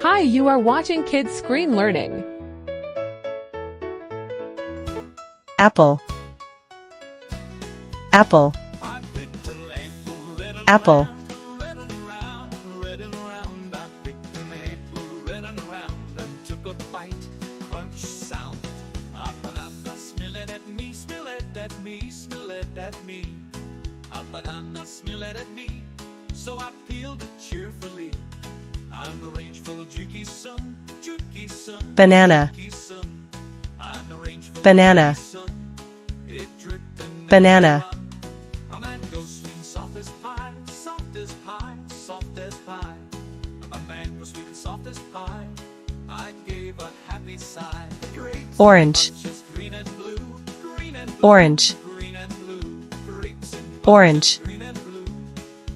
Hi, you are watching Kids Screen Learning. Apple, apple, apple. A banana smell at me, so I peeled it cheerfully. I'm the rangeful juki son, Banana, I'm the rangeful banana, son. It dripped and banana. a mango sweet, soft as pie, soft as pie, soft as pie. A mango sweet and soft as pie. I gave a happy sigh. Grapes, Orange, bunches, green and blue, green and blue, orange, green and blue, grapes and orange. green and blue.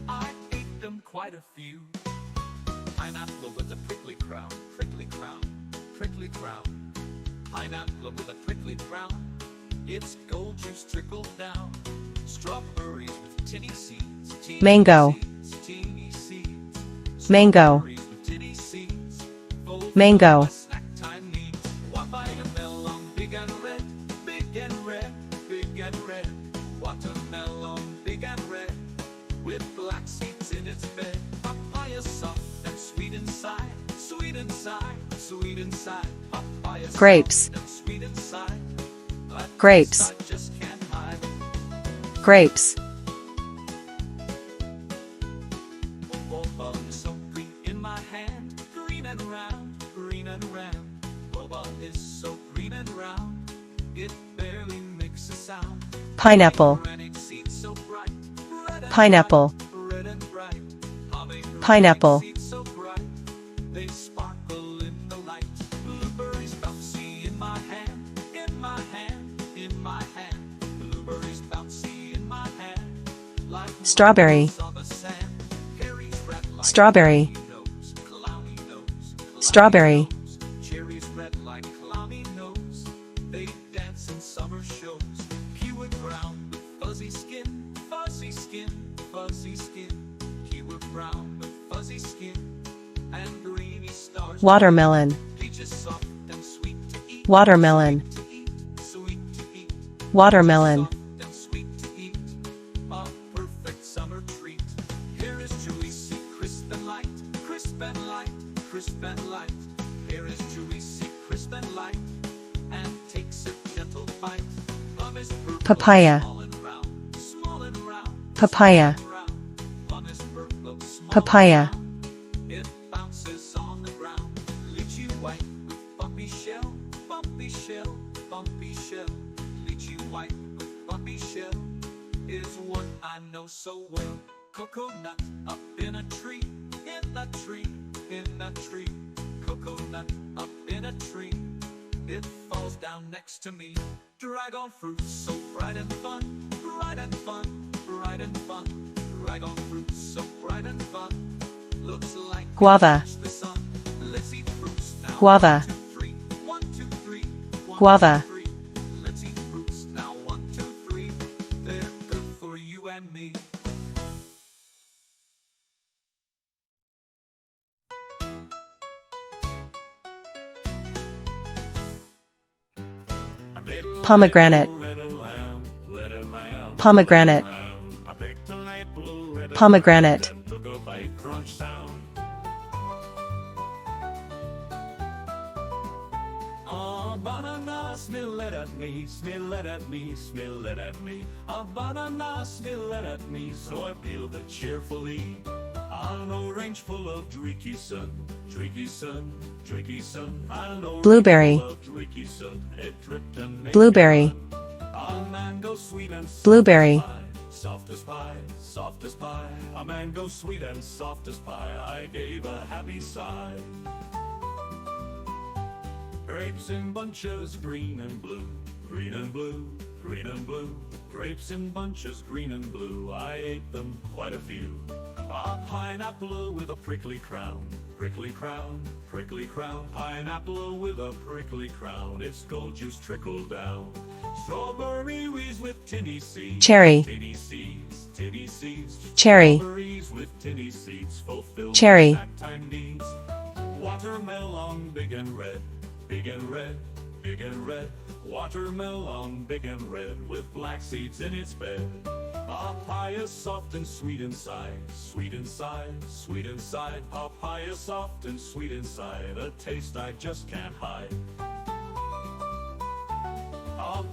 I ate them quite a few. Pineapple with a prickly crown, prickly crown, prickly crown. Pineapple with a prickly crown. Its gold juice trickled down. Strawberries with tinny seeds, teeny Mango. seeds, teeny seeds. Mango. Strawberries with tinny seeds. Full Mango. of snack time needs. Watermelon, big and red, big and red, big and red. Watermelon, big and red, with black seeds in its bed. Papaya soft and sweet inside, sweet inside, sweet inside. Papaya soft Grapes. and sweet inside. But Grapes. I just can't hide. Grapes, Boba is so green in my hand, green and round, green and round. Boba is so green and round, it barely makes a sound. pineapple, Pomegranate seeds so bright, red and pineapple, bright, red and bright. Pomegranate pineapple. seeds so bright, they sparkle in the light. Blueberries bouncy in my hand, in my hand, in my hand. Blueberries bouncy in my hand, like Strawberry, on the sand. Cherries red like strawberry, nose, clowny nose, strawberry. nose. Cherries red like clowny nose. They dance in summer shows. Kiwi brown with fuzzy skin, fuzzy skin, fuzzy skin. Kiwi brown with fuzzy skin and greeny stars. Watermelon, Peaches soft and sweet to eat. watermelon, To eat, sweet to eat. watermelon. Soft and sweet to eat. A perfect summer treat. Here is juicy, crisp and light, crisp and light, crisp and light. Here is juicy, crisp and light, and takes a gentle bite. Plum is purple, Papaya. small and round, small and round, Papaya, small and round. Plum is purple, small papaya. and round. It bounces on the ground. Lychee white with bumpy shell, bumpy shell, bumpy shell. Lychee white with bumpy shell is what I know so well. Coconut up in a tree, in a tree, in a tree. Coconut up in a tree, it falls down next to me. Dragon fruit so bright and fun, bright and fun, bright and fun. Dragon fruit so bright and fun, looks like it Guava. touched the sun. Let's eat fruits now. Guava. 1, 2, 3. 1, 2, 3. 1, Guava. 2, 3. Let's eat fruits now. 1, 2, 3. They're good for you and me. Pomegranate, pomegranate, pomegranate. A banana smell it at me, smell it at me, smell it at me. A banana smell it at me, so I peeled it cheerfully. On a range full of dreaky sun, dreaky sun, dreaky sun. On a range Blueberry. full of dreaky sun, it dripped and made Blueberry. me run. A mango sweet and soft Blueberry. as pie, soft as pie, soft as pie. A mango sweet and soft as pie. I gave a happy sigh. Grapes in bunches, green and blue, green and blue, green and blue. Grapes in bunches, green and blue. I ate them quite a few. A pineapple with a prickly crown, prickly crown, prickly crown. Pineapple with a prickly crown. Its gold juice trickled down. Strawberries with tinny seeds, Cherry. tinny seeds, tinny seeds. Cherry. Strawberries with tinny seeds fulfill Cherry. snack time needs. Watermelon and red, big and red, big and red. Watermelon, big and red, with black seeds in its bed. Papaya, soft and sweet inside, sweet inside, sweet inside. Papaya, soft and sweet inside, a taste I just can't hide.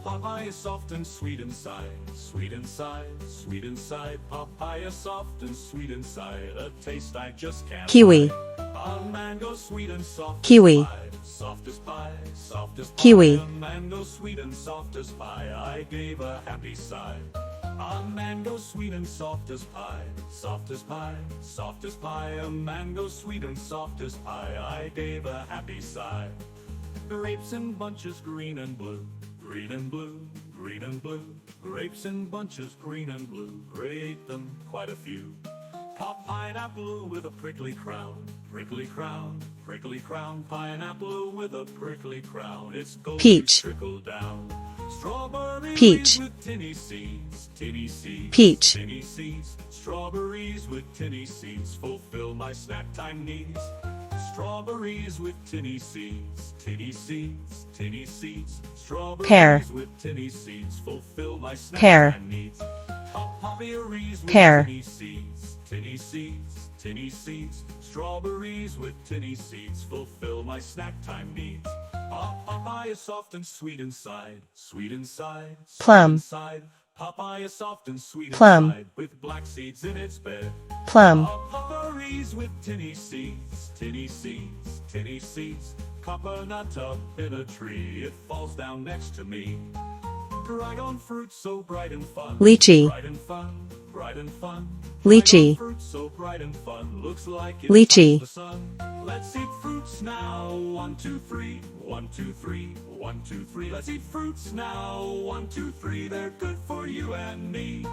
Papaya, soft and sweet inside, sweet inside, sweet inside. Papaya, soft and sweet inside, a taste I just can't Kiwi. hide. Mango, sweet and soft. Kiwi. Soft as pie, soft as pie. Kiwi. Mango, sweet and soft as pie. I gave a happy sigh. Mango, sweet and soft as pie, soft as pie, soft as pie. A mango, sweet and soft as pie. I gave a happy sigh. Grapes in bunches, green and blue, green and blue, green and blue. Grapes in bunches, green and blue. Ate them quite a few. Pineapple with a prickly crown, prickly crown, prickly crown. Pineapple with a prickly crown. It's going Peach. to trickle down. Strawberries Peach. with tinny seeds, tinny seeds, Peach. tinny seeds. Strawberries with tinny seeds fulfill my snack time needs. Strawberries with tinny seeds, tinny seeds, tinny seeds. Strawberries Pear. with tinny seeds fulfill my snack Pear. time needs. Berries with Pear. tinny seeds, tinny seeds, tinny seeds. Strawberries with tinny seeds fulfill my snack time needs. Papaya, soft and sweet inside, sweet inside, sweet Plum. inside. Papaya, soft and sweet Plum. inside, with black seeds in its bed. Plum. Berries with tinny seeds, tinny seeds, tinny seeds. Coconut up in a tree, it falls down next to me. Dragon fruit so bright and fun. Lychee. Bright and fun, bright and fun. Lychee. Dragon fruit so bright and fun, looks like it Lychee. touched the sun. Let's eat fruits now. 1, 2, 3. 1, 2, 3. 1, 2, 3. Let's eat fruits now. 1, 2, 3. They're good for you and me.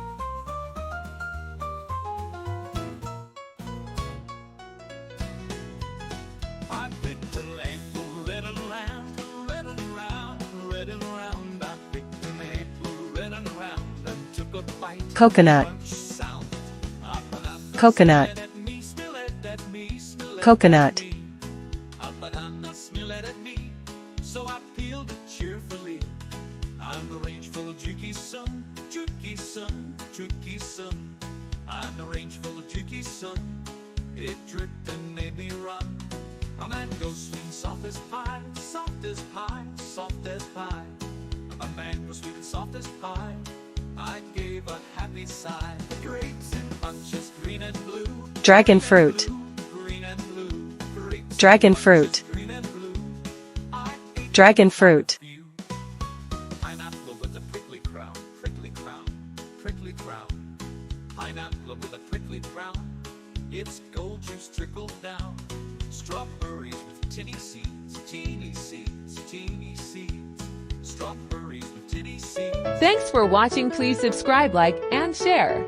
I picked an apple, red and round, red and round, red and round. I picked an apple, red and round, and took a bite. Coconut. Crunch sound. A banana Coconut. smelled at me, smelled at me, smelled at Coconut. me. A banana smelled at me, so I peeled it cheerfully. I'm the rangeful Juki son, Juki son, Juki son. I'm the rangeful Juki son. It dripped and made me run. A mango sweet, soft as pie, soft as pie, soft as pie. A mango sweet and soft as pie. I gave a happy sigh. Grapes in bunches, green and blue. Dragon fruit. Green and blue. Grapes in Dragon bunches, fruit. green and blue. I ate Dragon fruit. few. Pineapple with a prickly crown, prickly crown, prickly crown. Pineapple with a prickly crown. Its gold juice trickled down. Strawberries with tinny seeds, teeny seeds, teeny seeds. Strawberries with tinny seeds. Thanks for watching. Please subscribe, like, and share.